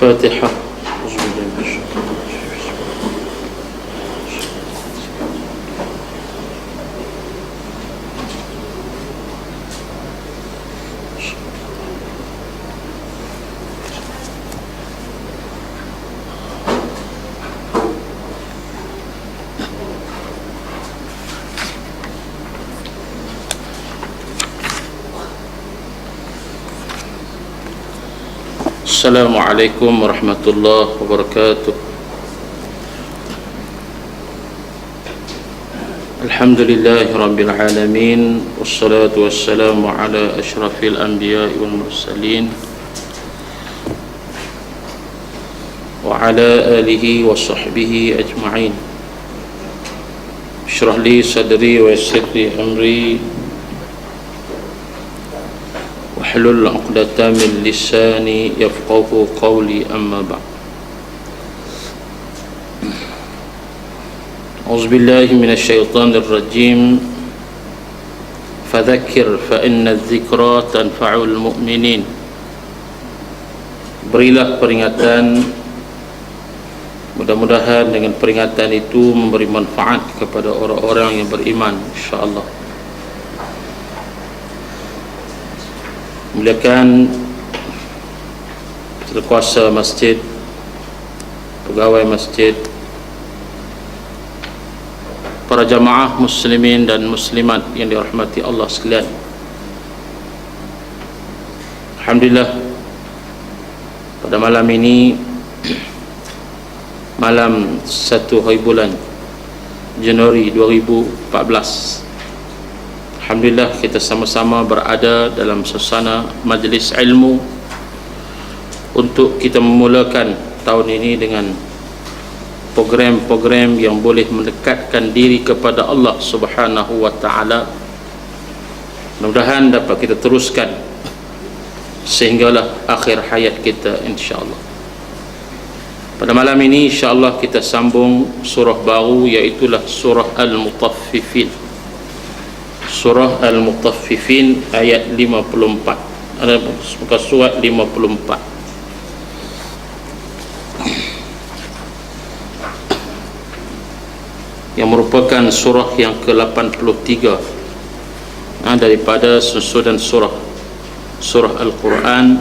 فاتحة. Assalamualaikum warahmatullahi wabarakatuh. Alhamdulillahi rabbil alamin, wassalatu wassalamu ala asyrafil anbiya'i wal mursalin wa ala alihi wa sahbihi ajma'in. Ishrah li sadri wa yassir li amri wahlul 'uqdatam min lisani yafqahu qawli, amma ba'd. A'udzu billahi minasy syaithanir rajim. Fadzakir fa inna dzikra tanfa'ul mu'minin. Berilah peringatan, mudah-mudahan dengan peringatan itu memberi manfaat kepada orang-orang yang beriman, insyaallah. Muliakan kuasa masjid, pegawai masjid, para jamaah muslimin dan muslimat yang dirahmati Allah sekalian. Alhamdulillah, pada malam ini, malam 1 hari bulan Januari 2014, alhamdulillah kita sama-sama berada dalam suasana majlis ilmu untuk kita memulakan tahun ini dengan program-program yang boleh mendekatkan diri kepada Allah Subhanahu wa taala. Mudah-mudahan dapat kita teruskan sehinggalah akhir hayat kita, insya-Allah. Pada malam ini insya-Allah kita sambung surah baru, iaitu surah Al-Mutaffifin. Surah Al-Mutaffifin ayat 54. Ada muka surat 54. Yang merupakan surah yang ke-83 daripada susunan surah Al-Quran,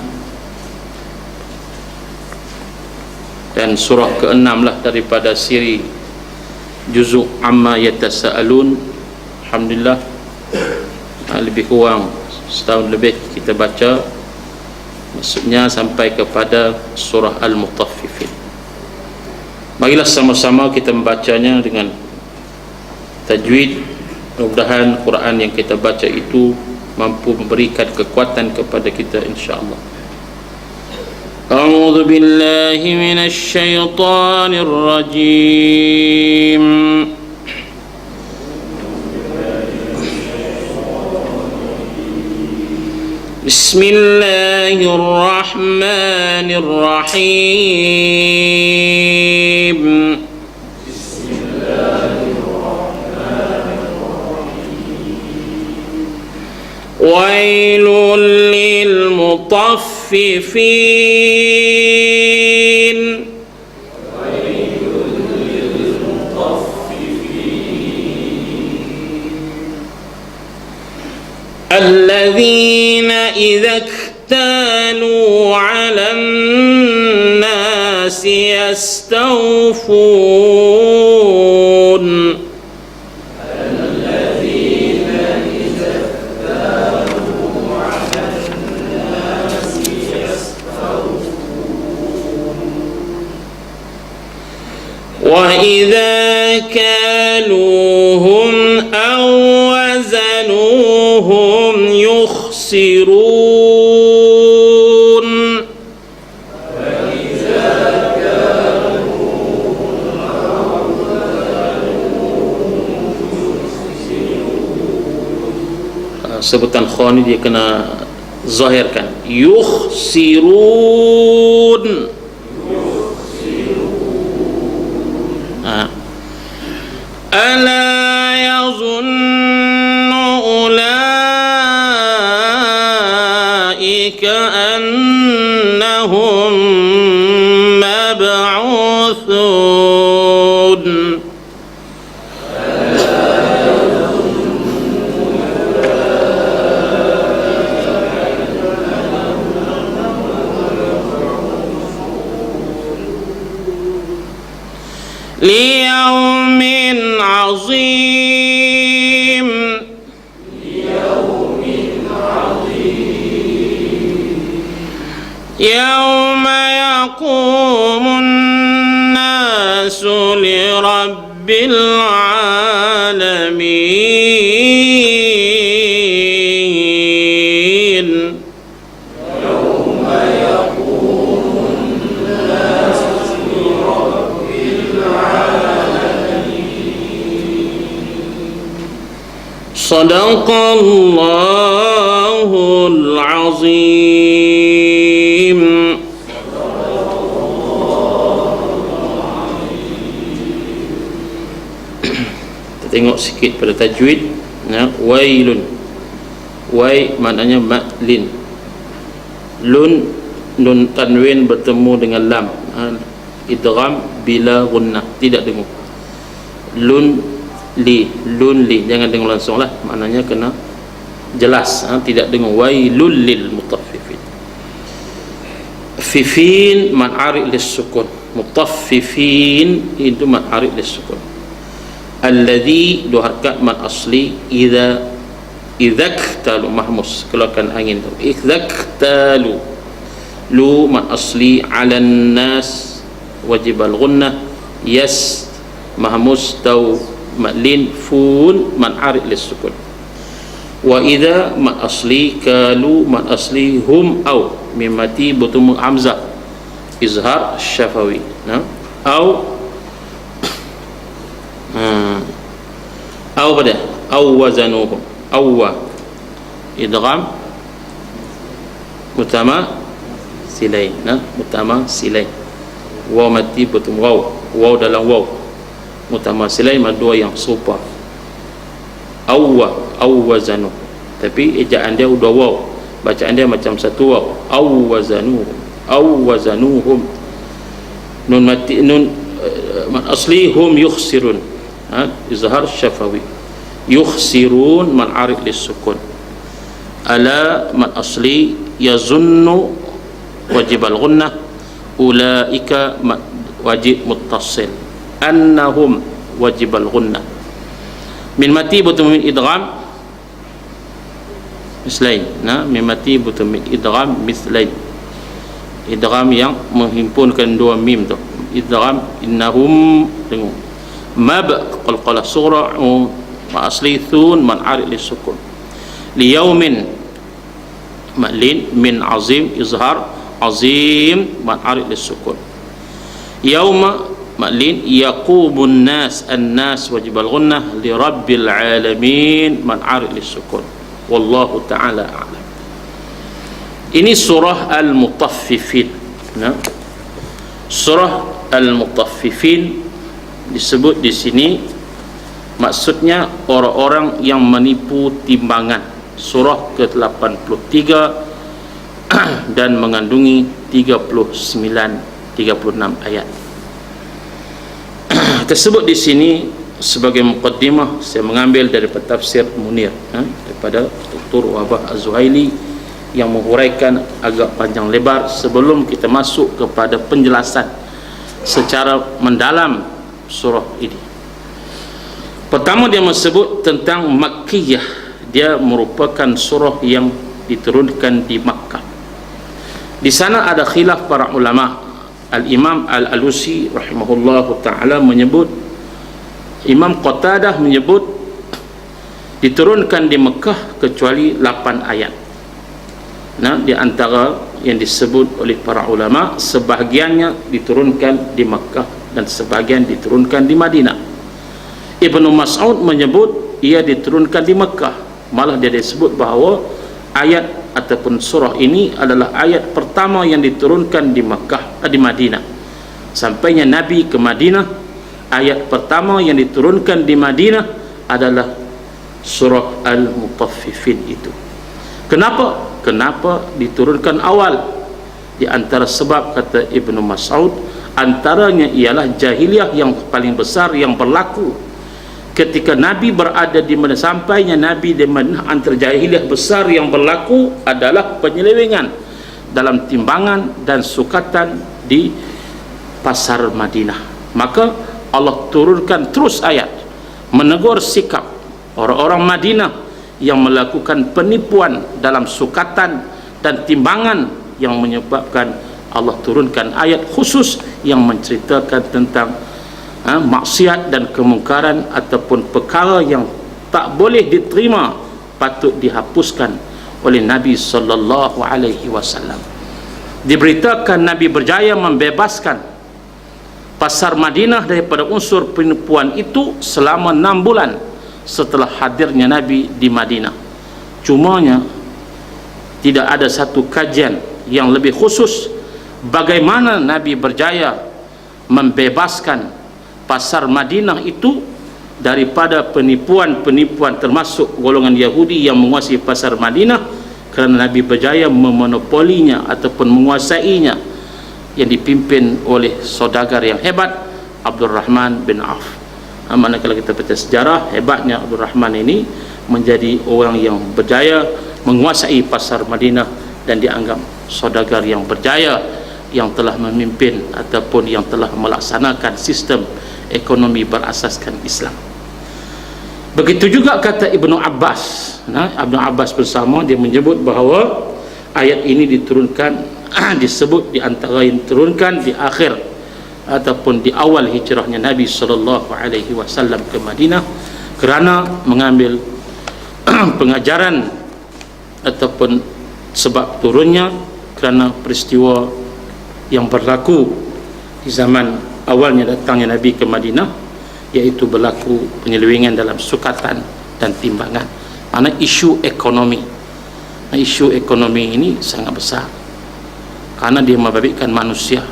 dan surah ke-6 daripada siri juzuk Amma Yatasa'alun. Alhamdulillah, lebih kurang setahun lebih kita baca, maksudnya sampai kepada surah Al-Mutaffifin. Marilah sama-sama kita membacanya dengan tajwid. Mudah-mudahan Quran yang kita baca itu mampu memberikan kekuatan kepada kita, insya-Allah. A'udzu billahi minasy syaithanir rajim. Bismillahirrahmanirrahim. Wailul lil mutaffifin. الذين إذا اكتالوا على الناس يستوفون. الذين إذا اكتالوا على الناس يستوفون. وإذا كالوهم أو وزنوهم يخسرون. وإذا كالوهم أو وزنوهم يخسرون. Sebutan kha ni dia kena zahirkan. Yukhsirun. Ala yazunnu ulaika annahum لمبعوثون ليوم عظيم يوم يقوم الناس لرب العالمين صدق الله العظيم. Kita tengok sikit pada tajwid. Wailun, wai maknanya maklin, lun nun tanwin bertemu dengan lam, idgham bila gunnah, tidak dengung. Lun li, jangan dengung langsung lah, maknanya kena jelas, tidak dengung. Wailul lil mutaffifin. Fifin man'ari lis sukun, mutaffifin itu man'ari lis sukun. Alladhi dua harakat man asli, idhaktalu mahmus, keluarkan angin tu, idhaktalu. Lu man asli, ala nas wajib al gunnah, yas mahmus tau maklin, fun man arid lis sukun. Wa idza man asli, kalu man asli, hum au mimati butum hamzah, izhar syafawi, au pada au wazanuhum, awwa idgham mutama silain, mutama silain, waw mati butum waw dalam waw mutama silain, dua yang serupa. Awwazanu, tapi ejaan dia udah waw, bacaan dia macam satu waw. Awwazanuhum, nun mati, nun man asli hum yukhsirun, izhar syafawi. Yukhsirun man arid lis sukun. Ala man asli, yazunnu wajib al gunnah, ulaika wajib muttasil, annahum wajib al gunnah. Min mati butuh min idgham mislain, min mati butuh min idgham mislain, idgham yang menghimpunkan dua mim tu, idgham innahum dengan mab qalqalah sughra, ma asli thun man arid lis sukun. Liyaumin maklin, min azim izhar, azim man arid lis sukun. Yauma maklin, yaqumun nas, an-nas wajib al-gunnah, li rabbil alamin man arid lis sukun. Wallahu ta'ala a'lam. Ini surah Al-Mutaffifin. Surah Al-Mutaffifin disebut di sini maksudnya orang-orang yang menipu timbangan. Surah ke-83 dan mengandungi 36 ayat. Tersebut di sini sebagai muqaddimah saya mengambil daripada tafsir Munir, daripada Dr. Wahbah Az-Zuhaili yang menguraikan agak panjang lebar sebelum kita masuk kepada penjelasan secara mendalam surah ini. Pertama dia menyebut tentang Makkiyah, dia merupakan surah yang diturunkan di Makkah. Di sana ada khilaf para ulama. Al-Imam Al-Alusi rahimahullahu ta'ala menyebut, Imam Qatadah menyebut diturunkan di Mekah kecuali 8 ayat. Di antara yang disebut oleh para ulama, sebahagiannya diturunkan di Mekah dan sebahagian diturunkan di Madinah. Ibnu Mas'ud menyebut ia diturunkan di Mekah, malah dia disebut bahawa ayat ataupun surah ini adalah ayat pertama yang diturunkan di Mekah, di Madinah. Sampainya Nabi ke Madinah, ayat pertama yang diturunkan di Madinah adalah surah Al-Mutaffifin itu. Kenapa diturunkan awal? Di antara sebab, kata Ibnu Mas'ud, Antaranya ialah jahiliyah yang paling besar yang berlaku ketika Nabi berada di Madinah. Sampainya Nabi di Madinah, antara jahiliyah besar yang berlaku adalah penyelewengan dalam timbangan dan sukatan di pasar Madinah. Maka Allah turunkan terus ayat menegur sikap orang-orang Madinah yang melakukan penipuan dalam sukatan dan timbangan, yang menyebabkan Allah turunkan ayat khusus yang menceritakan tentang maksiat dan kemungkaran ataupun perkara yang tak boleh diterima, patut dihapuskan oleh Nabi sallallahu alaihi wasallam. Diberitakan Nabi berjaya membebaskan pasar Madinah daripada unsur penipuan itu selama 6 bulan setelah hadirnya Nabi di Madinah. Cumanya tidak ada satu kajian yang lebih khusus bagaimana Nabi berjaya membebaskan pasar Madinah itu daripada penipuan-penipuan, termasuk golongan Yahudi yang menguasai pasar Madinah, kerana Nabi berjaya memonopolinya ataupun menguasainya, yang dipimpin oleh saudagar yang hebat, Abdul Rahman bin Auf. Manakala kita baca sejarah, hebatnya Abdul Rahman ini menjadi orang yang berjaya menguasai pasar Madinah dan dianggap saudagar yang berjaya, yang telah memimpin ataupun yang telah melaksanakan sistem ekonomi berasaskan Islam. Begitu juga kata Ibnu Abbas. Ibnu Abbas bersama dia menyebut bahawa ayat ini diturunkan disebut di antara yang diturunkan di akhir ataupun di awal hijrahnya Nabi sallallahu alaihi wasallam ke Madinah, kerana mengambil pengajaran ataupun sebab turunnya kerana peristiwa yang berlaku di zaman awalnya datangnya Nabi ke Madinah, iaitu berlaku penyelewengan dalam sukatan dan timbangan. Mana isu ekonomi. Isu ekonomi ini sangat besar kerana dia membabitkan manusia.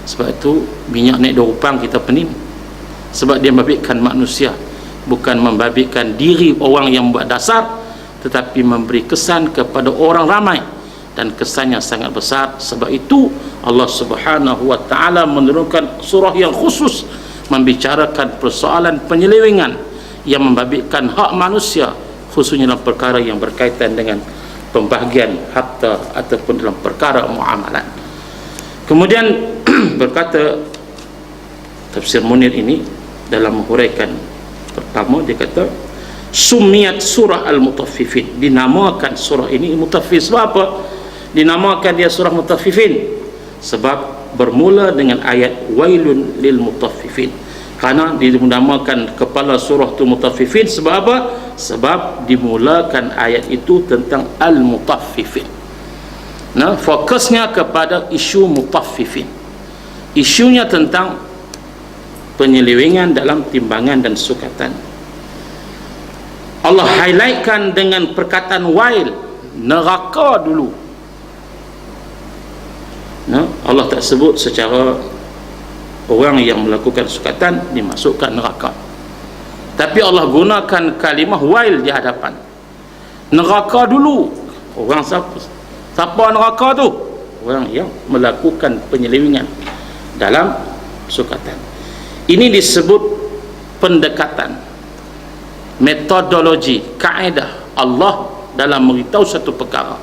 Sebab itu minyak naik 2 rupang kita pening, sebab dia membabitkan manusia, bukan membabitkan diri orang yang buat dasar, tetapi memberi kesan kepada orang ramai, dan kesannya sangat besar. Sebab itu Allah Subhanahu wa taala menurunkan surah yang khusus membicarakan persoalan penyelewengan yang membabitkan hak manusia, khususnya dalam perkara yang berkaitan dengan pembahagian harta ataupun dalam perkara muamalah. Kemudian berkata tafsir Munir ini dalam menghuraikan pertama, dia kata sumiyat surah Al-Mutaffifin, dinamakan surah ini Mutaffif. Sebab apa dinamakan dia surah Mutaffifin? Sebab bermula dengan ayat wailun lil mutaffifin. Kerana dinamakan kepala surah itu Mutaffifin sebab apa? Sebab dimulakan ayat itu tentang Al-Mutaffifin. Fokusnya kepada isu mutaffifin, isunya tentang penyelewengan dalam timbangan dan sukatan. Allah highlightkan dengan perkataan wail, neraka dulu. Allah tak sebut secara orang yang melakukan sukatan dimasukkan neraka, tapi Allah gunakan kalimah wail di hadapan. Neraka dulu. Orang siapa neraka tu? Orang yang melakukan penyelewengan dalam sukatan. Ini disebut pendekatan, metodologi, kaedah Allah dalam memberitahu satu perkara.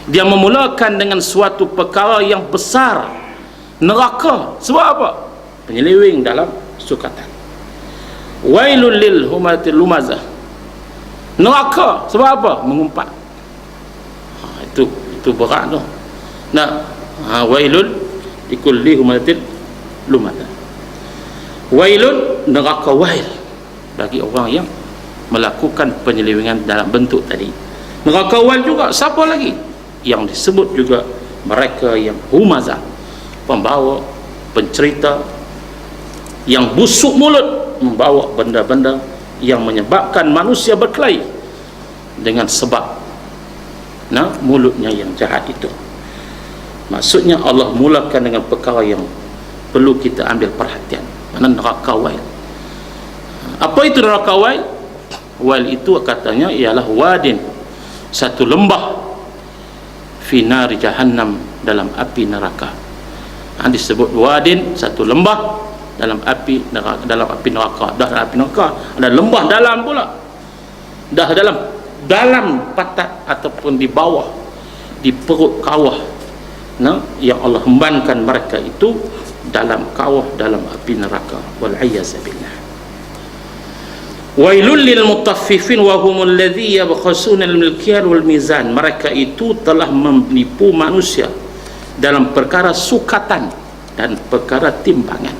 Dia memulakan dengan suatu perkara yang besar, neraka. Sebab apa? Penyeleweng dalam sukatan. Wailul lil humatil lumazah, neraka. Sebab apa? Mengumpat. Itu berat tu. Wailul likulli humatil lumazah. Wailun, neraka wail bagi orang yang melakukan penyelewengan dalam bentuk tadi. Neraka wail juga siapa lagi? Yang disebut juga mereka yang humazah, pembawa, pencerita yang busuk mulut, membawa benda-benda yang menyebabkan manusia berkelahi dengan sebab mulutnya yang jahat itu. Maksudnya Allah mulakan dengan perkara yang perlu kita ambil perhatian. Mana neraka wail. Apa itu neraka wail? Wail itu katanya ialah wadin, satu lembah, fi nari jahannam, dalam api neraka. Disebut wadin, satu lembah dalam api neraka, dalam api neraka. Dah dalam api neraka, ada lembah dalam pula, dah dalam patat ataupun di bawah, di perut kawah, yang Allah hembankan mereka itu dalam kawah dalam api neraka. Wal a'yazabillah. Wailul lil mutaffifin wa humul ladzi yabkhasuna al-mikyal wal mizan. Mereka itu telah menipu manusia dalam perkara sukatan dan perkara timbangan.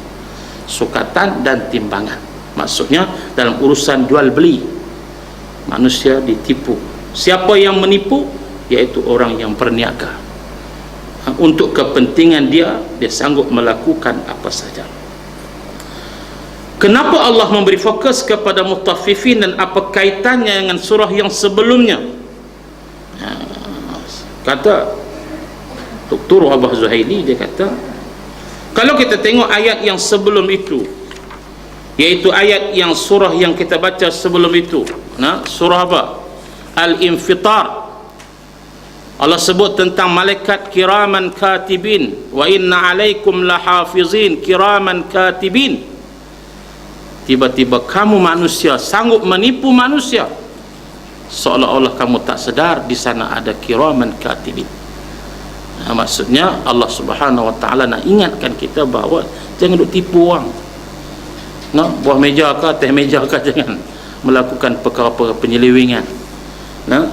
Sukatan dan timbangan, maksudnya dalam urusan jual beli manusia ditipu. Siapa yang menipu? Yaitu orang yang berniaga. Untuk kepentingan dia sanggup melakukan apa saja. Kenapa Allah memberi fokus kepada mutaffifin dan apa kaitannya dengan surah yang sebelumnya? Kata Dr. Abah Zuhaili, dia kata, kalau kita tengok ayat yang sebelum itu, yaitu ayat yang surah yang kita baca sebelum itu, surah apa? Al-Infitar. Allah sebut tentang malaikat kiraman katibin, wa inna alaikum lahafizin kiraman katibin. Tiba-tiba kamu manusia sanggup menipu manusia, seolah-olah kamu tak sedar di sana ada kiraman katibin. Maksudnya Allah Subhanahu wa taala nak ingatkan kita bahawa jangan duk tipu orang. Buah meja ke atas meja ke, jangan melakukan perkara-perkara penyelewengan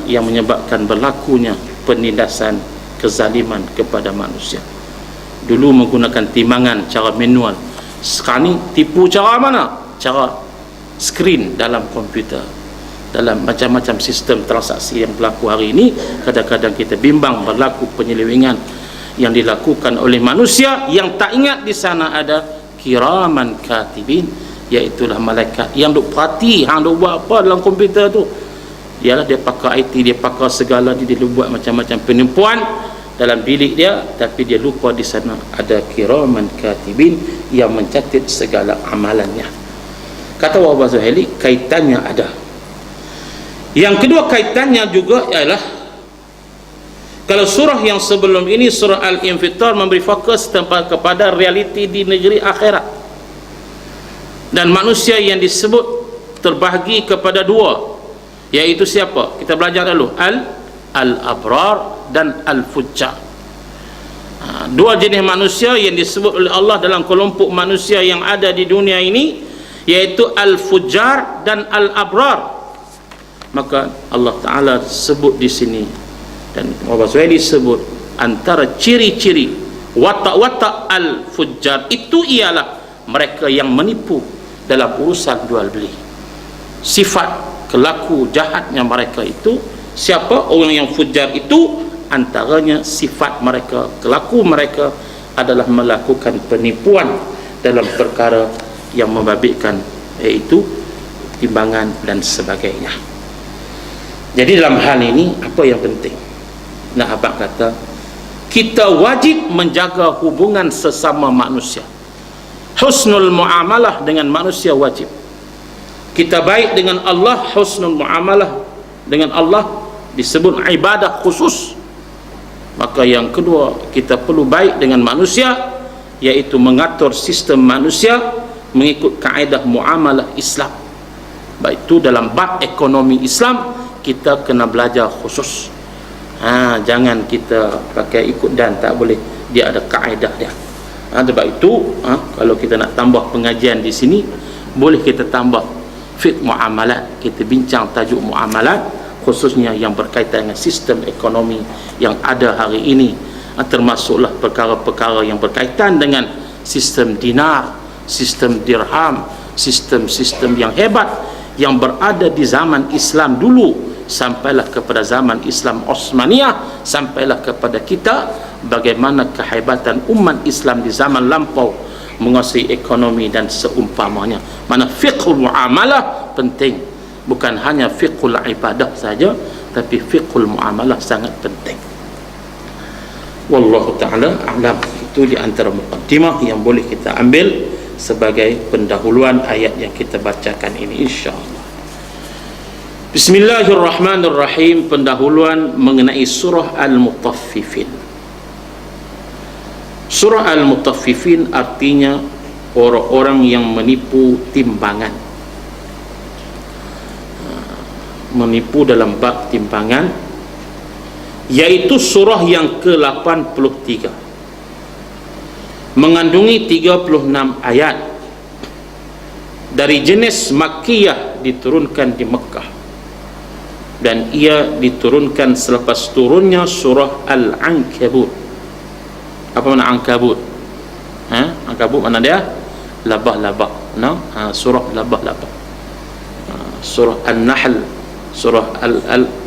yang menyebabkan berlakunya penindasan kezaliman kepada manusia. Dulu menggunakan timbangan cara manual, sekarang ni tipu cara mana? Cara skrin dalam komputer, dalam macam-macam sistem transaksi yang berlaku hari ini. Kadang-kadang kita bimbang berlaku penyelewengan yang dilakukan oleh manusia yang tak ingat di sana ada kiraman katibin, iaitulah malaikat yang duk perhati hang duk buat apa dalam komputer tu. Ialah dia pakai IT, dia pakai segala, dia buat macam-macam penipuan dalam bilik dia, tapi dia lupa di sana ada kiraman katibin yang mencatat segala amalannya. Kata Wahab Zuhaili, kaitannya ada. Yang kedua kaitannya juga ialah, kalau surah yang sebelum ini, surah Al-Infitar, memberi fokus kepada realiti di negeri akhirat, dan manusia yang disebut terbahagi kepada dua, yaitu siapa? Kita belajar dulu, Al-Abrar dan Al-Fujjar. Dua jenis manusia yang disebut oleh Allah dalam kelompok manusia yang ada di dunia ini, yaitu Al-Fujjar dan Al-Abrar. Maka Allah Ta'ala sebut di sini, dan Muhammad Zuhaili sebut antara ciri-ciri watak-watak Al-Fujjar itu ialah mereka yang menipu dalam urusan jual beli. Sifat kelaku jahatnya mereka itu, siapa orang yang fujjar itu? Antaranya sifat mereka, kelaku mereka adalah melakukan penipuan dalam perkara yang membabitkan, iaitu timbangan dan sebagainya. Jadi dalam hal ini apa yang penting? Abang kata kita wajib menjaga hubungan sesama manusia. Husnul muamalah dengan manusia wajib. Kita baik dengan Allah, husnul muamalah dengan Allah disebut ibadah khusus. Maka yang kedua, kita perlu baik dengan manusia, yaitu mengatur sistem manusia mengikut kaedah muamalah Islam. Baik itu dalam bab ekonomi Islam, kita kena belajar khusus. Jangan kita pakai ikut dan, tak boleh, dia ada kaedah dia. Sebab itu kalau kita nak tambah pengajian di sini, boleh kita tambah fiqh muamalat, kita bincang tajuk muamalat, khususnya yang berkaitan dengan sistem ekonomi yang ada hari ini, termasuklah perkara-perkara yang berkaitan dengan sistem dinar, sistem dirham, sistem-sistem yang hebat yang berada di zaman Islam dulu, sampailah kepada zaman Islam Osmaniyah, sampailah kepada kita, bagaimana kehebatan umat Islam di zaman lampau menguasai ekonomi dan seumpamanya. Mana fiqhul muamalah penting, bukan hanya fiqhul ibadah saja, tapi fiqhul muamalah sangat penting. Wallahu ta'ala a'lam. Itu di antara muqaddimah yang boleh kita ambil sebagai pendahuluan ayat yang kita bacakan ini, insyaAllah. Bismillahirrahmanirrahim. Pendahuluan mengenai surah Al-Mutaffifin. Surah Al-Mutaffifin artinya orang-orang yang menipu timbangan, menipu dalam bab timbangan, yaitu surah yang ke-83, mengandungi 36 ayat, dari jenis Makkiyah, diturunkan di Mekah, dan ia diturunkan selepas turunnya surah Al-Ankabut. Apa makna Ankabut? Ankabut mana dia? Labah-labah. Surah labah-labah. Surah An-Nahl, surah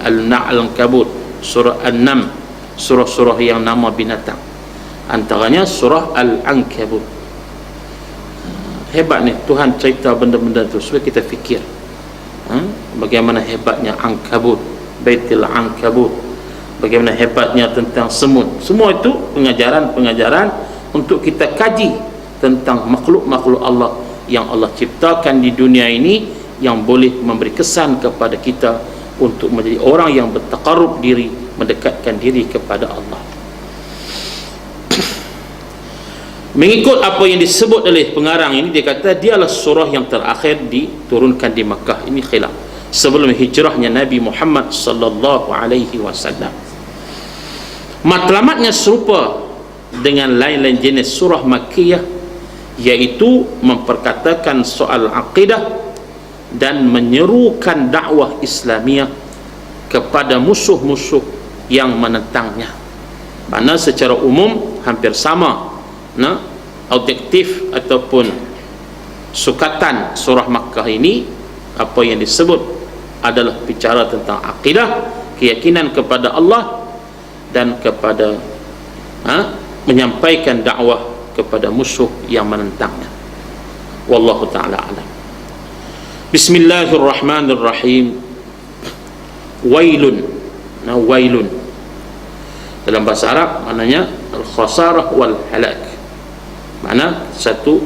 Al-Ankabut, surah An-Nam, surah-surah yang nama binatang. Antaranya surah Al-Ankabut. Hebat ni Tuhan cerita benda-benda tu supaya kita fikir bagaimana hebatnya Ankabut, Baitul Ankabut, bagaimana hebatnya tentang semut. Semua itu pengajaran-pengajaran untuk kita kaji tentang makhluk-makhluk Allah yang Allah ciptakan di dunia ini, yang boleh memberi kesan kepada kita untuk menjadi orang yang bertaqarrub diri, mendekatkan diri kepada Allah. Mengikut apa yang disebut oleh pengarang ini, dia kata dialah surah yang terakhir diturunkan di Makkah. Ini khilaf sebelum hijrahnya Nabi Muhammad sallallahu alaihi wasallam. Matlamatnya serupa dengan lain-lain jenis surah Makkiyah, yaitu memperkatakan soal akidah dan menyerukan dakwah Islamiah kepada musuh-musuh yang menentangnya. Mana secara umum hampir sama objektif ataupun sukatan surah Makkah ini. Apa yang disebut adalah bicara tentang akidah, keyakinan kepada Allah, dan kepada menyampaikan dakwah kepada musuh yang menentangnya. Wallahu ta'ala alam. Bismillahirrahmanirrahim. Wailun. Wailun dalam bahasa Arab maknanya al-khasarah wal halak. Mana satu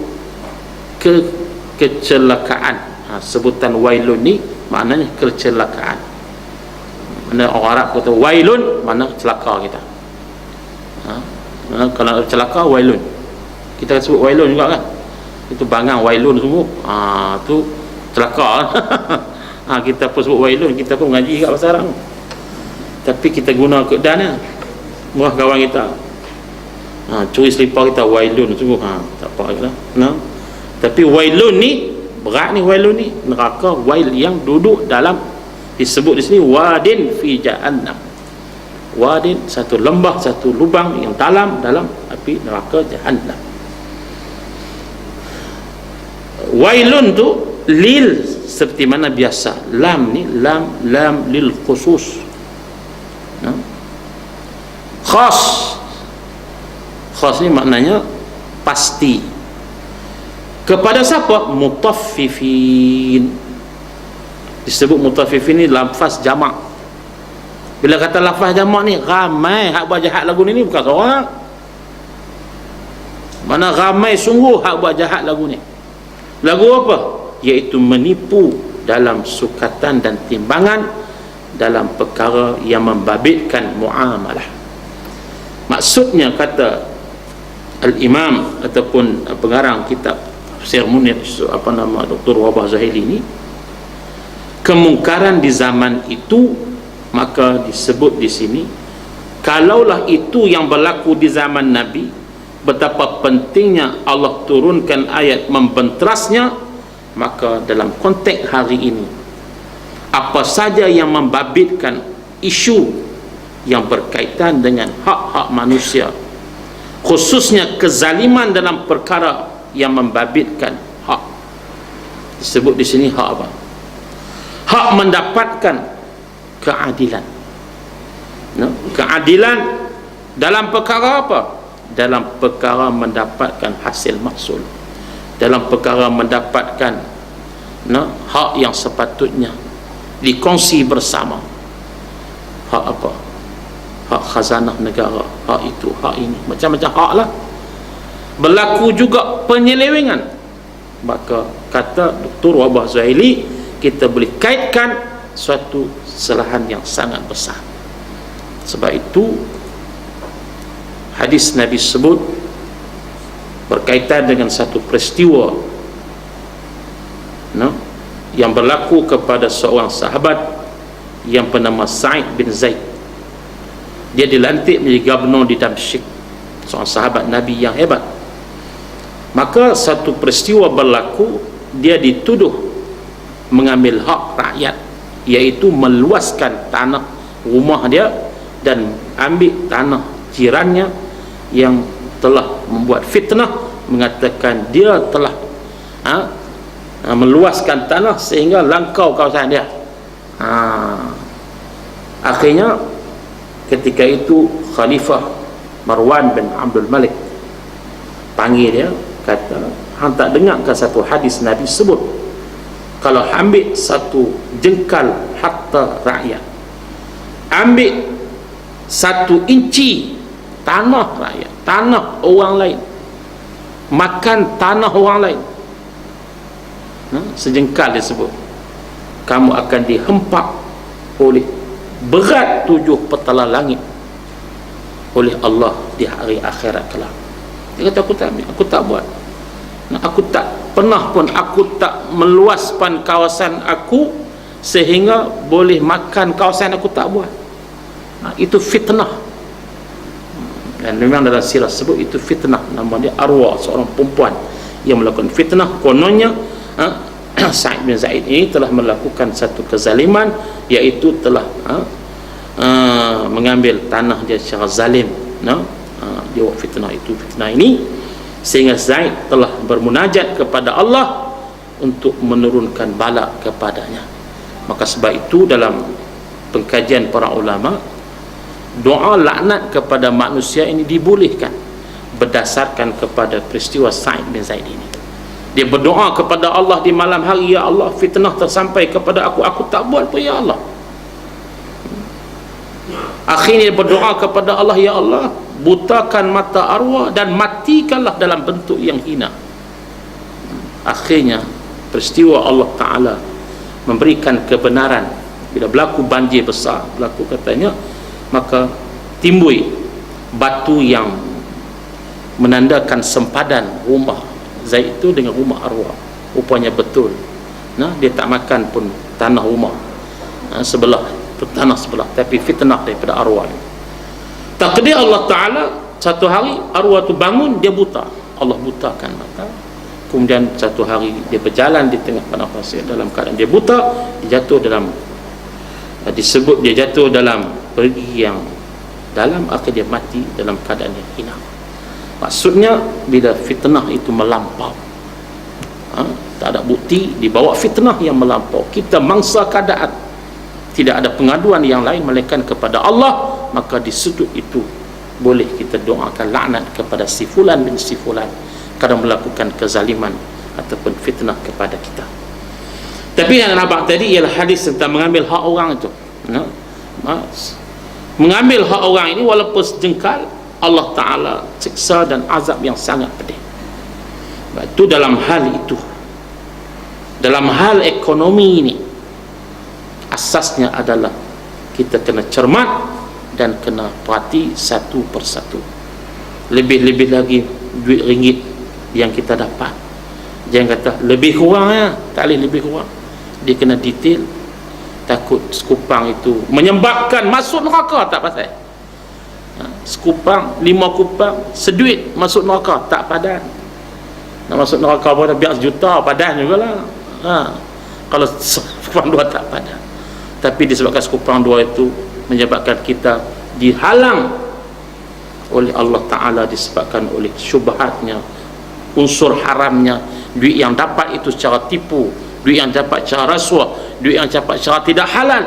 kecelakaan. Sebutan wailun ni maknanya kecelakaan. Mana orang Arab kata wailun, mana celaka kita. Kalau celaka wailun, kita sebut wailun juga kan. Itu bangang wailun semua. Tu celaka. Kita pun sebut wailun, kita pun mengaji kat bahasa Arab. Tapi kita guna keadaan murah kawan kita. Curi selipar kita wailun sungguh. Tak apa kita. Tapi wailun ni berat ni. Wailun ni neraka, wail yang duduk dalam, disebut di sini wadin fi jahannam. Wadin, satu lembah, satu lubang yang dalam api neraka jahannam. Wailun tu lil, seperti mana biasa. Lam ni lam lil khusus. Khas ni maknanya pasti. Kepada siapa? Mutaffifin. Disebut mutaffifin ni lafaz jamak. Bila kata lafaz jamak ni, ramai hak buat jahat lagu ni bukan seorang. Mana ramai sungguh hak buat jahat lagu ni. Lagu apa? Iaitu menipu dalam sukatan dan timbangan dalam perkara yang membabitkan muamalah. Maksudnya, kata Al-Imam ataupun pengarang kitab Tafsir Munir Dr. Wabah Zuhaili ni, kemungkaran di zaman itu, maka disebut di sini, kalaulah itu yang berlaku di zaman Nabi, betapa pentingnya Allah turunkan ayat membenterasnya, maka dalam konteks hari ini, apa saja yang membabitkan isu yang berkaitan dengan hak-hak manusia, khususnya kezaliman dalam perkara yang membabitkan hak, disebut di sini hak apa? Hak mendapatkan keadilan. Keadilan dalam perkara apa? Dalam perkara mendapatkan hasil mahsul, dalam perkara mendapatkan hak yang sepatutnya dikongsi bersama. Hak apa? Hak khazanah negara, hak itu, hak ini, macam-macam hak lah. Berlaku juga penyelewengan. Maka kata Dr. Wabah Zuhaili, kita boleh kaitkan suatu kesalahan yang sangat besar. Sebab itu hadis Nabi sebut, berkaitan dengan satu peristiwa yang berlaku kepada seorang sahabat yang bernama Sa'id bin Zaid. Dia dilantik menjadi gubernur di Damsyik, seorang sahabat Nabi yang hebat. Maka satu peristiwa berlaku, dia dituduh mengambil hak rakyat, iaitu meluaskan tanah rumah dia dan ambil tanah jirannya yang telah membuat fitnah, mengatakan dia telah meluaskan tanah sehingga langkau kawasan dia. Akhirnya ketika itu Khalifah Marwan bin Abdul Malik panggil dia, kata, hang tak dengar ke satu hadis Nabi sebut, kalau ambil satu jengkal harta rakyat, ambil 1 inci tanah rakyat, tanah orang lain, makan tanah orang lain, sejengkal disebut, kamu akan dihempak oleh berat 7 petala langit oleh Allah di hari akhirat kelak. Dia kata, aku tak ambil, aku tak buat, aku tak pernah pun, aku tak meluaskan kawasan aku sehingga boleh makan kawasan aku, tak buat. Itu fitnah, dan memang dalam sirah sebut itu fitnah. Nama dia Arwah, seorang perempuan yang melakukan fitnah. Kononnya Sa'id bin Zaid ini telah melakukan satu kezaliman, iaitu telah mengambil tanah dia secara zalim. Dia buat fitnah ini, sehingga Zaid telah bermunajat kepada Allah untuk menurunkan bala kepadanya. Maka sebab itu dalam pengkajian para ulama, doa laknat kepada manusia ini dibolehkan berdasarkan kepada peristiwa Sa'id bin Zaid ini. Dia berdoa kepada Allah di malam hari, ya Allah, fitnah tersampai kepada aku tak buat pun, ya Allah. Akhirnya berdoa kepada Allah, ya Allah, butakan mata arwah dan matikanlah dalam bentuk yang hina. Akhirnya peristiwa Allah Ta'ala memberikan kebenaran. Bila berlaku banjir besar, berlaku katanya, maka timbul batu yang menandakan sempadan rumah Zaid itu dengan rumah arwah. Rupanya betul, dia tak makan pun tanah rumah sebelah, tanah sebelah, tapi fitnah daripada arwah. Takdir Allah Ta'ala, satu hari arwah tu bangun, dia buta, Allah butakan mata. Kemudian satu hari dia berjalan di tengah padang pasir dalam keadaan dia buta, dia jatuh dalam, disebut dia jatuh dalam pergi yang dalam, akhir dia mati dalam keadaan yang hina. Maksudnya bila fitnah itu melampau, tak ada bukti, dibawa fitnah yang melampau, kita mangsa keadaan, tidak ada pengaduan yang lain melainkan kepada Allah, maka di sudut itu boleh kita doakan laknat kepada si fulan bin si fulan kerana melakukan kezaliman ataupun fitnah kepada kita. Tapi yang nampak tadi ialah hadis tentang mengambil hak orang itu. Mengambil hak orang ini walaupun sejengkal, Allah Ta'ala siksa dan azab yang sangat pedih. Itu dalam hal itu. Dalam hal ekonomi ini, asasnya adalah kita kena cermat dan kena perhati satu persatu. Lebih-lebih lagi duit ringgit yang kita dapat, jangan kata lebih kurang, tak boleh lebih kurang. Dia kena detail, takut sekupang itu menyebabkan masuk neraka, tak pasal. Sekupang, 5 kupang seduit masuk neraka, tak padan. Nak masuk neraka pun biar sejuta, padan jugalah. Kalau sekupang 2 tak padan. Tapi disebabkan sekupang 2 itu menyebabkan kita dihalang oleh Allah Ta'ala, disebabkan oleh syubhatnya, unsur haramnya, duit yang dapat itu secara tipu, duit yang dapat secara rasuah, duit yang dapat secara tidak halal,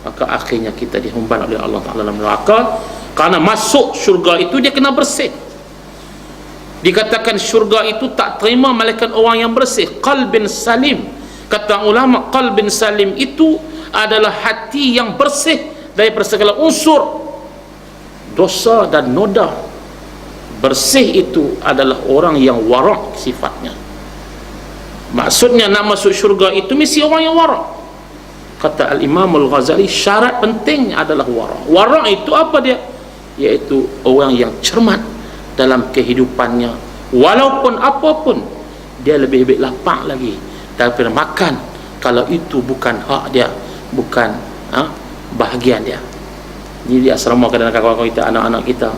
maka akhirnya kita dihumban oleh Allah Ta'ala dalam neraka. Karena masuk syurga itu dia kena bersih. Dikatakan syurga itu tak terima malaikat orang yang bersih, qalbin salim. Kata ulama, qalbin salim itu adalah hati yang bersih daripada segala unsur dosa dan noda. Bersih itu adalah orang yang warak sifatnya. Maksudnya nak masuk syurga itu mesti orang yang warak. Kata Al-Imam Al-Ghazali, syarat penting adalah warak. Warak itu apa dia? Iaitu orang yang cermat dalam kehidupannya, walaupun apapun dia lebih lapang lagi daripada makan kalau itu bukan hak dia, bukan bahagian dia. Jadi di asrama kadang-kadang kawan-kawan kita, anak-anak kita,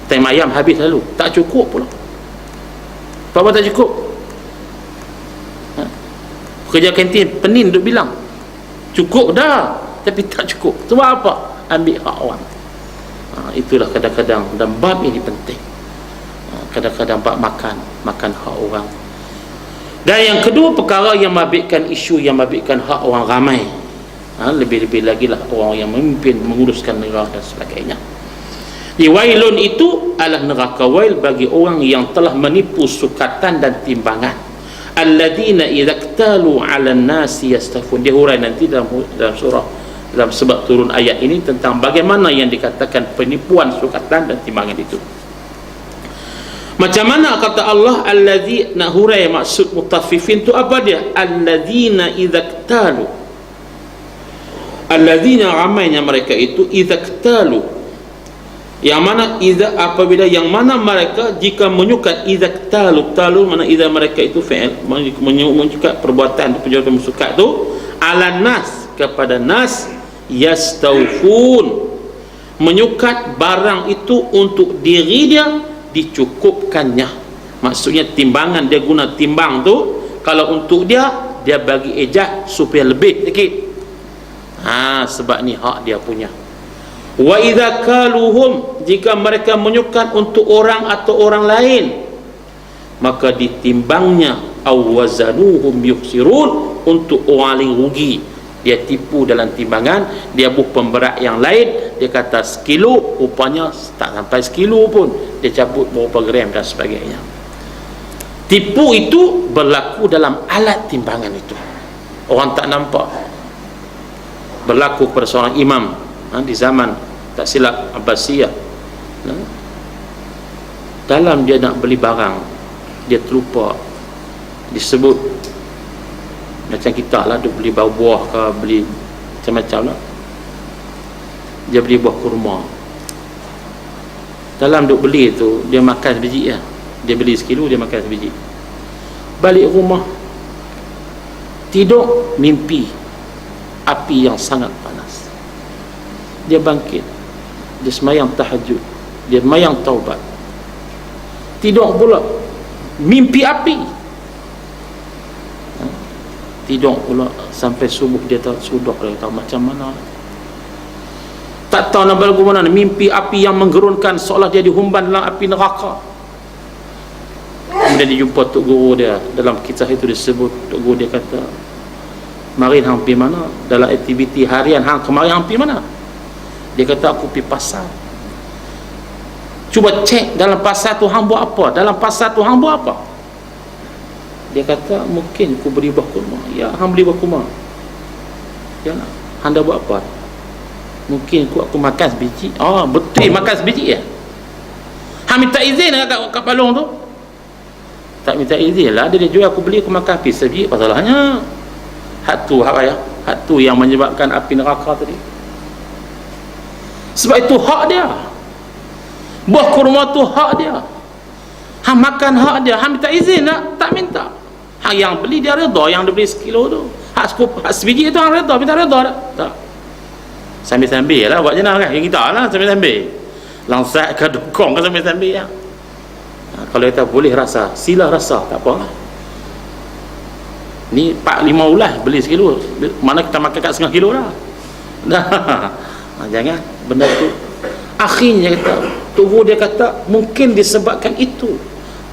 time ayam habis lalu, tak cukup pula. Apa tak cukup? Kerja kantin penin duk bilang cukup dah, tapi tak cukup. Sebab apa? Ambil hak orang. Itulah kadang-kadang, dan bab ini penting. Kadang-kadang bab makan hak orang. Dan yang kedua, perkara yang mabitkan isu, yang mabitkan hak orang ramai. Lebih-lebih lagi lah orang yang memimpin, menguruskan negara dan sebagainya. Wailun itu adalah neraka wail bagi orang yang telah menipu sukatan dan timbangan. Alladzina idza iktalu 'alan nasi yastafun. Dia hurai nanti dalam surah, dalam sebab turun ayat ini tentang bagaimana yang dikatakan penipuan sukatan dan timbangan itu. Macam mana kata Allah allazi, nak hurai maksud mutaffifin tu apa dia? Alladzina idza iktalu, alladzina ramainya mereka itu idza iktalu, yang mana idza apabila, yang mana mereka jika menyukat, idza iktalu, talu mana idza mereka itu fi'il, menyukat perbuatan musukat tu, ala nas, kepada nas, yastawfun, menyukat barang itu untuk diri dia, dicukupkannya. Maksudnya timbangan, dia guna timbang tu, kalau untuk dia, dia bagi ejak supaya lebih sikit. Sebab ni hak dia punya. Wa idza kaluhum, jika mereka menyukat untuk orang atau orang lain, maka ditimbangnya, aw wazanuhum yukhsirun, untuk orang lain rugi. Dia tipu dalam timbangan, dia buat pemberat yang lain, dia kata sekilo, rupanya tak sampai sekilo pun, dia cabut beberapa gram dan sebagainya. Tipu itu berlaku dalam alat timbangan itu, orang tak nampak. Berlaku pada seorang imam di zaman tak silap Abbasiyah. Dalam dia nak beli barang, dia terlupa, disebut macam kita lah, dia beli buah ke, beli macam-macam lah, dia beli buah kurma. Dalam duk beli tu, dia makan sebiji lah. Dia beli sekilo, dia makan sebiji. Balik rumah, tidur, mimpi api yang sangat panas. Dia bangkit, dia semayang tahajud, dia semayang taubat, tidur pula mimpi api. Tidur pula sampai subuh, dia tak sudah, dia tahu macam mana, tak tahu nak berlaku mana. Mimpi api yang menggerunkan, seolah dia dihumban dalam api neraka. Kemudian dia jumpa Tok Guru dia. Dalam kisah itu disebut, Tok Guru dia kata, "Mari hang pergi mana? Dalam aktiviti harian hang kemarin hang pergi mana?" Dia kata, "Aku pergi pasar." Cuba cek dalam pasar tu hang buat apa? Dalam pasar tu hang buat apa? Dia kata, "Mungkin aku beli buah kurma." "Ya, hang beli buah kurma." "Ya, hang dah buat apa?" "Mungkin aku makan sebiji." "Oh, betul makan sebiji ya?" "Hang minta izin kat palung tu?" "Tak minta izin lah, dia jual, aku beli, aku makan habis sebiji." "Masalahnya hak tu yang menyebabkan api neraka tadi." Sebab itu hak dia. Buah kurma tu hak dia. Hang makan hak dia. Hang minta izin tak? Tak minta. Hang yang beli dia redha, yang dia beli sekilo tu. Hak sebiji tu hang redha, minta redha tak? Tak. Sambil-sambil lah buat jenah kan. Yang kita lah sambil-sambil. Langsat ke dukung ke sambil-sambil ya. Kalau kita boleh rasa, sila rasa, tak apa. Ni 4-5 ulas beli sekilo, mana kita makan kat setengah kilo lah. Jangan benda tu. Akhirnya kata Tuhan, dia kata mungkin disebabkan itu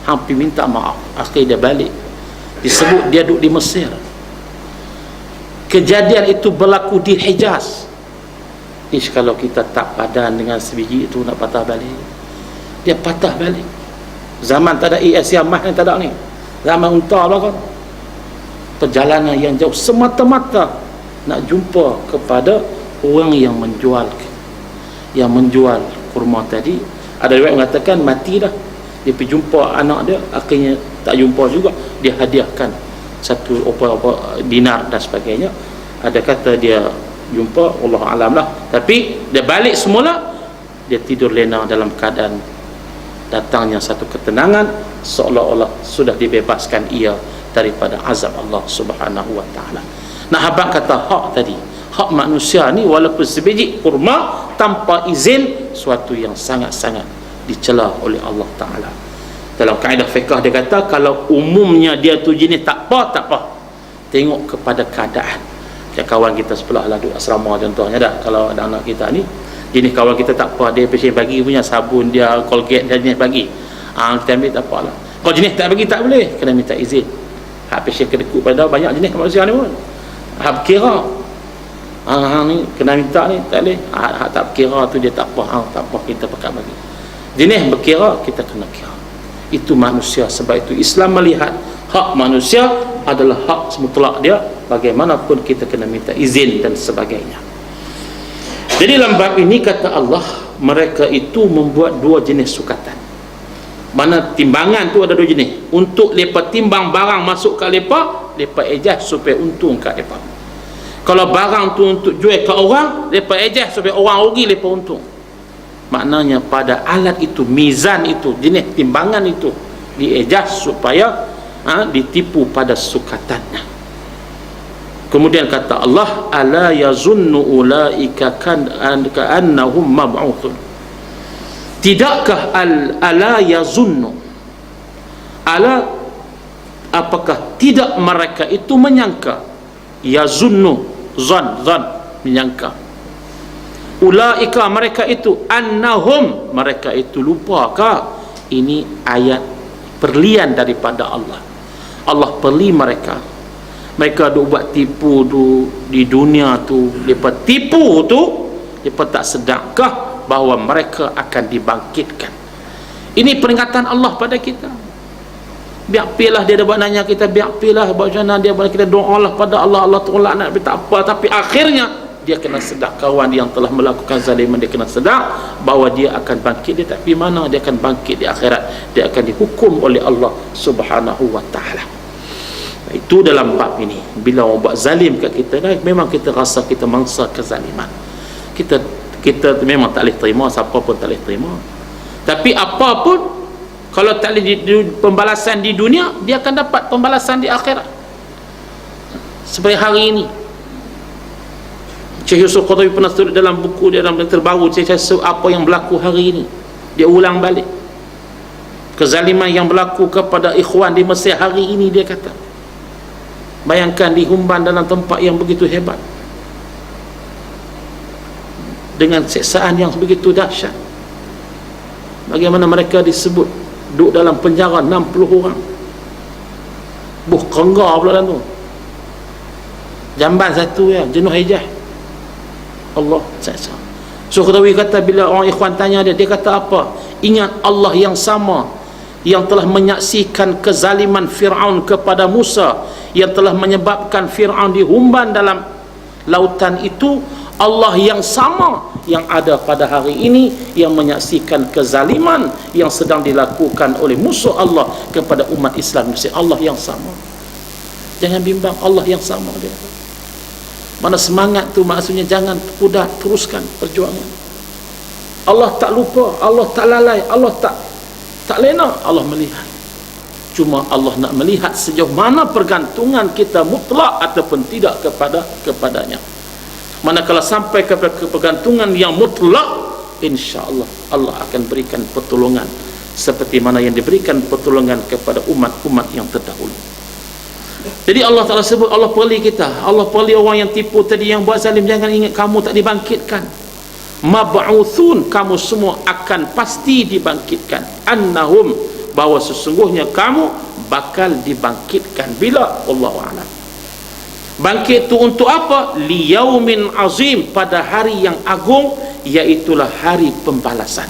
hampir minta maaf. Akhirnya dia balik. Disebut dia duduk di Mesir. Kejadian itu berlaku di Hijaz. Kalau kita tak padan dengan sebiji itu nak patah balik, dia patah balik. Zaman tak ada Siamah ni, tak ada ni, zaman unta lah kan. Perjalanan yang jauh semata-mata nak jumpa kepada orang yang menjual kurma tadi. Ada riwayat mengatakan mati dah, dia pergi jumpa anak dia, akhirnya tak jumpa juga, dia hadiahkan satu apa dinar dan sebagainya. Ada kata dia jumpa, Allah alam lah, tapi dia balik semula, dia tidur lena dalam keadaan datangnya satu ketenangan, seolah-olah sudah dibebaskan ia daripada azab Allah Subhanahu wa taala. Nah, abang kata hak tadi, hak manusia ni walaupun sebiji kurma tanpa izin, suatu yang sangat-sangat dicela oleh Allah taala. Dalam kaedah fiqh dia kata, kalau umumnya dia tu jenis tak apa, tengok kepada keadaan. Macam kawan kita sebelah lah duduk asrama contohnya dah, kalau ada anak kita ni jenis kawan kita tak apa, dia pasien bagi punya sabun dia, Colgate dia jenis bagi, kita ambil tak apalah. Kalau jenis tak bagi tak boleh, kena minta izin. Hak pasien kedekut pada banyak jenis manusia ni pun, hak berkira ni kena minta ni tak boleh, hak tak berkira tu dia tak apa, tak apa kita pakai bagi. Jenis berkira kita kena kira. Itu manusia. Sebab itu Islam melihat hak manusia adalah hak mutlak dia, bagaimanapun kita kena minta izin dan sebagainya. Jadi dalam bab ini kata Allah, mereka itu membuat dua jenis sukatan. Mana timbangan tu ada dua jenis. Untuk mereka timbang barang masuk kat mereka, mereka ejah supaya untung kat mereka. Kalau barang tu untuk jual ke orang, mereka ejah supaya orang rugi, mereka untung. Maknanya pada alat itu, mizan itu, jenis timbangan itu diejah supaya ditipu pada sukatannya. Kemudian kata Allah, ala yazunnu ulaika ka'annahum mab'uthun. Tidakkah ala yazunnu, ala apakah tidak mereka itu menyangka, yazunnu zan menyangka, ulaika mereka itu, annahum mereka itu, lupakah? Ini ayat perlian daripada Allah. Allah perli mereka duk buat tipu tu di dunia tu, mereka tipu tu, mereka tak sedakkah bahawa mereka akan dibangkitkan. Ini peringatan Allah pada kita. Biar pilah dia buat nanya kita, biar pilah macam mana dia buat kita doa lah pada Allah, Allah tolak nak tak apa, tapi akhirnya dia kena sedar, kawan yang telah melakukan zaliman dia kena sedar bahawa dia akan bangkit. Dia tak pergi mana, dia akan bangkit di akhirat, dia akan dihukum oleh Allah Subhanahu wa taala. Itu dalam bab ini. Bila orang buat zalim kat kita, memang kita rasa kita mangsa kezaliman, kita memang tak boleh terima, siapa pun tak boleh terima. Tapi apa pun, kalau tak boleh pembalasan di dunia, dia akan dapat pembalasan di akhirat. Seperti hari ini Syekh Yusuf Qadhawi pernah tulis dalam buku dia, dalam terbaru, apa yang berlaku hari ini, dia ulang balik kezaliman yang berlaku kepada ikhwan di Mesir hari ini. Dia kata, bayangkan di Humban, dalam tempat yang begitu hebat, dengan siksaan yang begitu dahsyat, bagaimana mereka disebut duduk dalam penjara 60 orang, buh kenggar pula dalam tu, jamban satu ya, jenuh hijah. Allah seksa. So Qadhawi kata, bila orang ikhwan tanya dia kata apa? Ingat Allah yang sama yang telah menyaksikan kezaliman Fir'aun kepada Musa, yang telah menyebabkan Fir'aun dihumban dalam lautan itu. Allah yang sama yang ada pada hari ini, yang menyaksikan kezaliman yang sedang dilakukan oleh musuh Allah kepada umat Islam. Allah yang sama, jangan bimbang, Allah yang sama. Dia mana semangat tu, maksudnya jangan pudar, teruskan perjuangan. Allah tak lupa, Allah tak lalai, Allah tak lena. Allah melihat. Cuma Allah nak melihat sejauh mana pergantungan kita mutlak ataupun tidak kepadanya. Manakala sampai kepada pergantungan yang mutlak, insya-Allah Allah akan berikan pertolongan seperti mana yang diberikan pertolongan kepada umat-umat yang terdahulu. Jadi Allah Ta'ala sebut, Allah perli kita, Allah perli orang yang tipu tadi, yang buat zalim. Jangan ingat kamu tak dibangkitkan. Mab'uthun, kamu semua akan pasti dibangkitkan. Annahum, bahawa sesungguhnya kamu bakal dibangkitkan. Bila? Wallahu a'lam. Bangkit itu untuk apa? Liyaumin azim, pada hari yang agung, iaitulah hari pembalasan.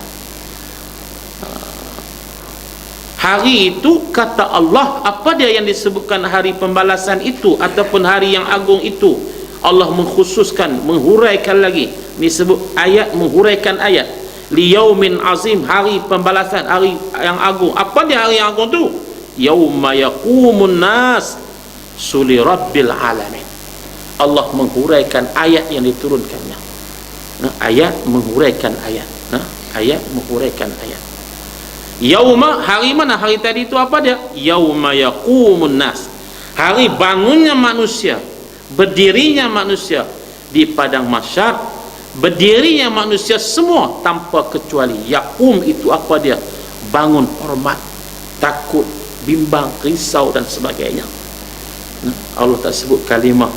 Hari itu kata Allah, apa dia yang disebutkan hari pembalasan itu ataupun hari yang agung itu? Allah mengkhususkan, menghuraikan lagi. Ini sebut ayat, menghuraikan ayat. Liyaumin azim, hari pembalasan, hari yang agung. Apa dia hari yang agung tu? Yauma yaqumun nas suli rabbil alamin. Allah menghuraikan ayat yang diturunkannya. Ayat menghuraikan ayat. Ayat menghuraikan ayat. Yauma, hari mana? Hari tadi itu apa dia? Yauma yaqumun nas, hari bangunnya manusia, berdirinya manusia di padang mahsyar, berdirinya manusia semua tanpa kecuali. Yaqum itu apa dia? Bangun hormat, takut, bimbang, risau dan sebagainya. Allah tak sebut kalimah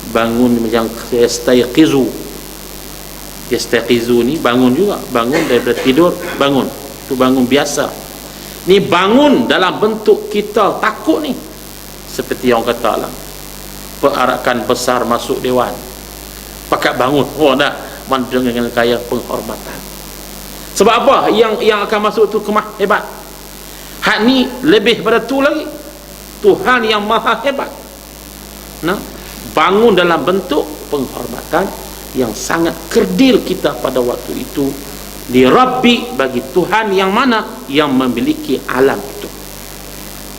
bangun yang yastayqizu ni bangun juga, bangun daripada tidur, bangun itu bangun biasa. Ni bangun dalam bentuk kita takut ni, seperti yang kata lah, perarakan besar masuk dewan, pakat bangun, oh dah dengan kaya penghormatan. Sebab apa? Yang akan masuk tu kemah hebat. Hak ni lebih pada tu lagi, Tuhan yang maha hebat. Nah, bangun dalam bentuk penghormatan yang sangat kerdil kita pada waktu itu di Rabbi, bagi Tuhan yang mana yang memiliki alam itu.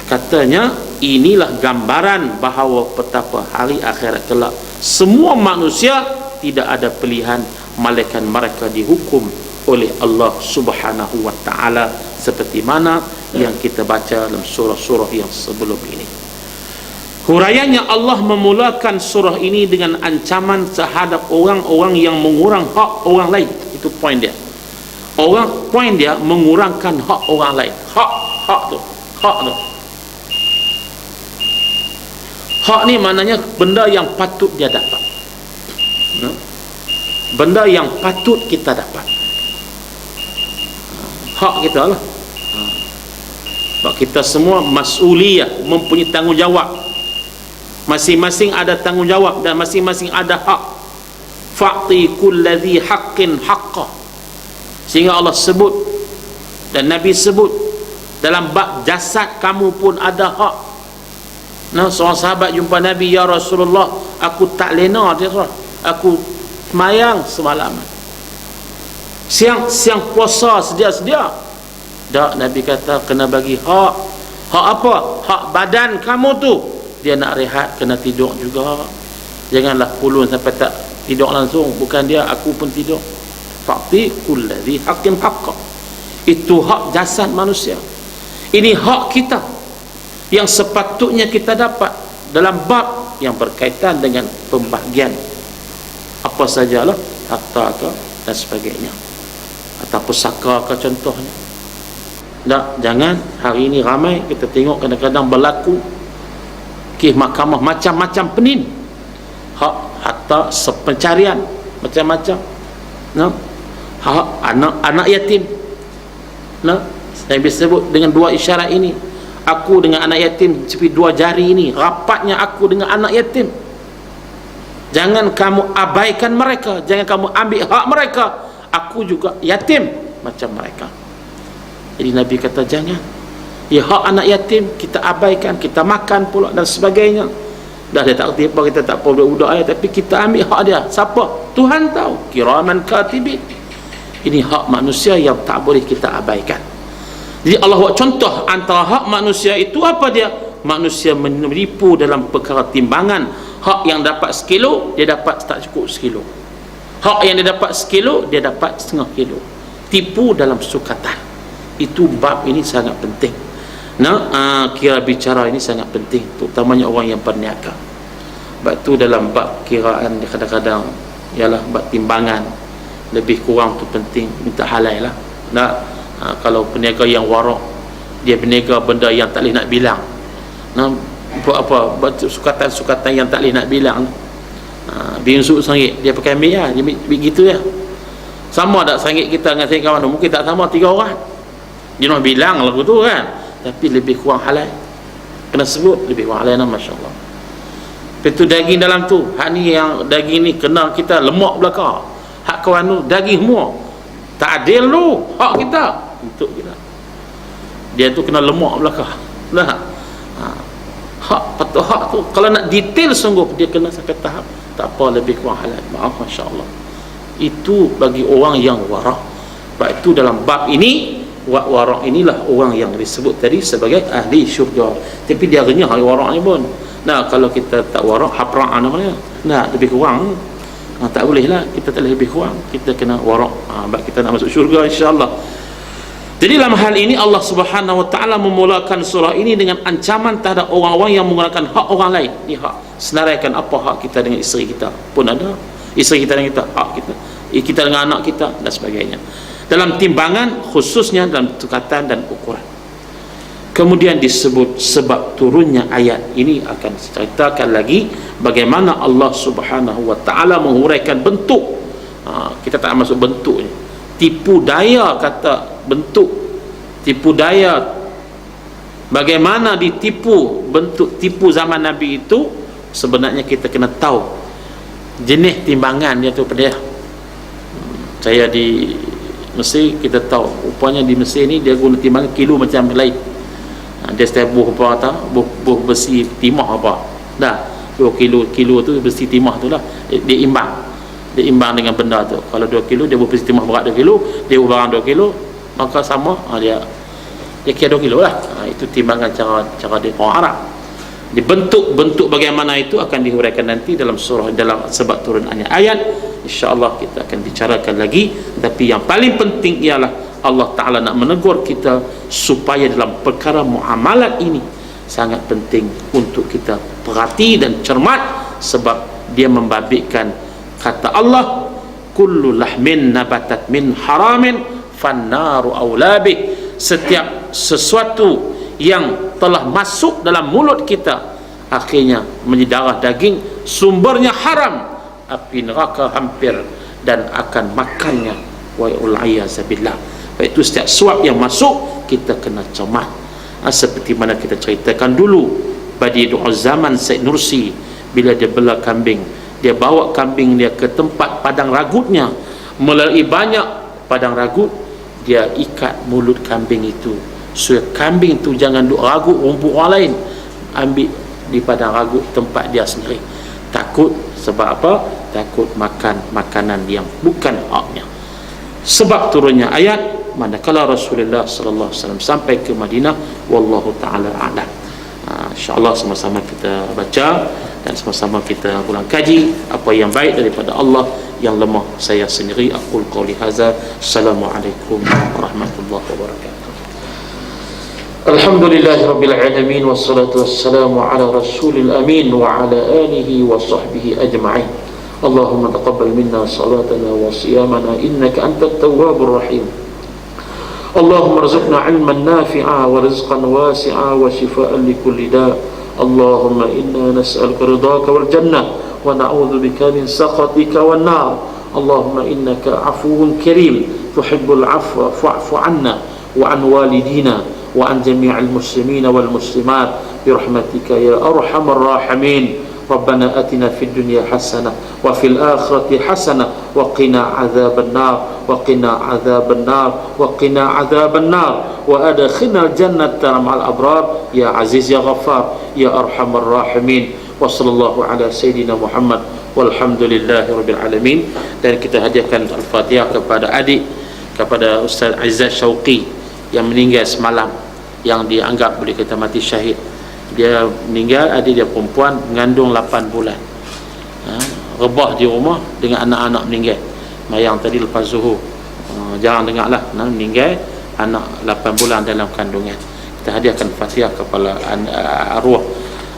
Katanya inilah gambaran bahawa betapa hari akhirat kelak semua manusia tidak ada pilihan melainkan mereka dihukum oleh Allah Subhanahu wa taala, seperti mana yang kita baca dalam surah-surah yang sebelum ini. Huraiannya, Allah memulakan surah ini dengan ancaman terhadap orang-orang yang mengurang hak orang lain. Itu poin dia. Poin dia mengurangkan hak orang lain. Hak tu. Hak ni maknanya benda yang patut dia dapat. Benda yang patut kita dapat. Hak kita lah. Sebab kita semua mas'uliyah, mempunyai tanggungjawab. Masing-masing ada tanggungjawab dan masing-masing ada hak. Fa'ti kulladhi haqqin haqqa. Sehingga Allah sebut dan Nabi sebut dalam bab jasad, kamu pun ada hak. Nah, seorang sahabat jumpa Nabi, ya Rasulullah, aku tak lena dia, aku semayang semalaman, siang puasa sedia-sedia. Tak, Nabi kata kena bagi hak. Hak apa? Hak badan kamu tu, dia nak rehat kena tidur juga. Janganlah pulun sampai tak tidur langsung. Bukan dia, aku pun tidur. Fa'ti kulladhi haqqin haqqa. Itu hak jasad manusia. Ini hak kita yang sepatutnya kita dapat dalam bab yang berkaitan dengan pembahagian apa sajalah, harta ke dan sebagainya, atau pusaka ke contohnya. Tak, jangan hari ini ramai kita tengok kadang-kadang berlaku mahkamah macam-macam penin hak harta pencarian macam-macam. Nah, hak anak yatim. Nah, saya sebut dengan dua isyarat ini, aku dengan anak yatim seperti dua jari ini, rapatnya aku dengan anak yatim. Jangan kamu abaikan mereka, jangan kamu ambil hak mereka. Aku juga yatim macam mereka. Jadi Nabi kata jangan. Ya, hak anak yatim kita abaikan, kita makan pula dan sebagainya. Dah dia tak erti apa, kita tak apa budak-budak, tapi kita ambil hak dia. Siapa? Tuhan tahu. Kiraman katibin. Ini hak manusia yang tak boleh kita abaikan. Jadi Allah buat contoh antara hak manusia itu apa dia? Manusia menipu dalam perkara timbangan. Hak yang dapat sekilo, dia dapat tak cukup sekilo. Hak yang dia dapat sekilo, dia dapat setengah kilo. Tipu dalam sukatan. Itu bab ini sangat penting. Nah, kira bicara ini sangat penting, terutamanya orang yang berniaga. Sebab tu dalam bab kiraan kadang-kadang ialah bab timbangan, lebih kurang tu penting, minta halal lah. Nah, kalau peniaga yang warak, dia berniaga benda yang tak boleh nak bilang. Nah, buat apa? Buat sukatan-sukatan yang tak boleh nak bilang. Bingsuk RM1 dia pakai ambil lah, dia ambil gitu ya. Sama tak RM1 kita dengan RM1 kawan? Mungkin tak sama, 3 orang. Dia nak bilang lagu tu kan, tapi lebih kurang halal. Kena sebut lebih kurang halal, Masya Allah. Itu daging dalam tu, hak ni yang daging ni kena kita lemak belakang. Hak kawan tu daging semua, tak adil tu hak kita untuk kita. Dia tu kena lemak belakang. Nah, hak patut hak tu kalau nak detail sungguh dia kena sampai tahap tak apa, lebih kurang halal. Maaf, Masya Allah. Itu bagi orang yang warah. Sebab itu dalam bab ini, warak inilah orang yang disebut tadi sebagai ahli syurga. Tapi dia renyah warak ni pun. Nah, kalau kita tak warak, haprak namanya. Nah, lebih kurang. Tak boleh lah, kita tak boleh lebih kurang. Kita kena warak. Sebab kita nak masuk syurga insya-Allah. Jadi dalam hal ini Allah Subhanahu wa taala memulakan surah ini dengan ancaman terhadap orang-orang yang menggunakan hak orang lain. Ni hak. Senaraikan apa hak kita dengan isteri kita pun ada. Isteri kita dengan kita, hak kita. Kita dengan anak kita dan sebagainya. Dalam timbangan khususnya dalam tukatan dan ukuran. Kemudian disebut sebab turunnya ayat ini akan ceritakan lagi bagaimana Allah Subhanahu wa taala menguraikan bentuk. Kita tak masuk bentuknya. Tipu daya kata bentuk, tipu daya bagaimana ditipu, bentuk tipu zaman Nabi itu sebenarnya kita kena tahu jenis timbangan dia tu pada saya di Mesir kita tahu rupanya di Mesir ni dia guna timbangan kilo macam lain. Dia setiap buah apa tak buah besi timah apa dah 2 kilo tu besi timah tu lah dia imbang dengan benda tu. Kalau 2 kilo dia buah besi timah berat 2 kilo, dia buah barang 2 kilo, maka sama dia kira 2 kilo lah. Itu timbangan cara dia orang Arab. Bentuk bagaimana itu akan dihuraikan nanti dalam surah, dalam sebab turun ayat. InsyaAllah kita akan bicarakan lagi. Tapi yang paling penting ialah Allah Ta'ala nak menegur kita supaya dalam perkara muamalat ini sangat penting untuk kita perhati dan cermat, sebab dia membabitkan kata Allah, kullu lahmin nabatat min haramin fannaru awlabi. Setiap sesuatu yang telah masuk dalam mulut kita akhirnya menjadi darah daging, sumbernya haram, api neraka hampir dan akan makannya, wa'iyyazabillah. Iaitu setiap suap yang masuk kita kena cermat. Seperti mana kita ceritakan dulu Badi'ul Zaman Syed Nursi, bila dia bela kambing, dia bawa kambing dia ke tempat padang ragutnya, melalui banyak padang ragut, dia ikat mulut kambing itu supaya kambing itu jangan duk ragut rumput orang lain, ambil di padang ragut tempat dia sendiri. Takut sebab apa? Takut makan makanan yang bukan haknya. Sebab turunnya ayat manakala Rasulullah sallallahu alaihi wasallam sampai ke Madinah, wallahu taala a'lam. InsyaAllah sama-sama kita baca dan sama-sama kita ulang kaji apa yang baik daripada Allah, yang lemah saya sendiri. Aqul qawli hadza. Assalamualaikum warahmatullahi wabarakatuh. Alhamdulillahi rabbil alamin, wassalatu wassalamu ala rasulil amin wa ala alihi wa sahbihi ajma'in. Allahumma taqabbal minna salatana wa siyamana innaka antat tawwabur rahim. اللهم ارزقنا علما نافعا ورزقا واسعا وشفاء لكل داء. اللهم إنا نسألك رضاك والجنة ونعوذ بك من سخطك والنار. اللهم إنك عفو كريم تحب العفو فاعف عنا وعن والدينا وعن جميع المسلمين والمسلمات برحمتك يا أرحم الراحمين. ربنا آتنا في الدنيا حسنة وفي الآخرة حسنة وقنا عذاب النار وقنا عذاب النار وقنا عذاب النار وأدخلنا الجنة مع الأبرار يا عزيز يا غفار يا أرحم الراحمين. وصلى الله على سيدنا محمد والحمد لله رب العالمين. Dan kita hadiahkan Al-Fatihah kepada adik, kepada Ustaz Aizat Syauqi yang meninggal semalam, yang dianggap boleh kita mati syahid. Dia meninggal, adik dia perempuan mengandung 8 bulan, rebah di rumah dengan anak-anak meninggal. Mayang tadi lepas zuhur, jarang dengar lah, meninggal anak 8 bulan dalam kandungan. Kita hadiahkan Fatihah kepada arwah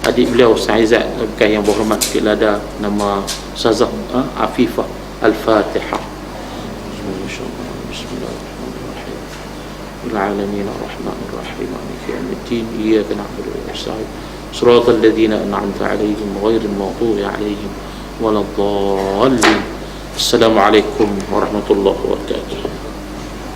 adik beliau Ustaz Aizat, bukan yang berhormat kita ada nama Ustazah Afifah. Al-Fatihah. Bismillahirrahmanirrahim. Al-alamin ar-rahmanir-rahim maliki yaumiddin iyyaka na'budu wa nasta'in siratal ladzina an'amta 'alaihim ghairil maghdubi 'alaihim waladdallin. Assalamualaikum warahmatullahi wabarakatuh.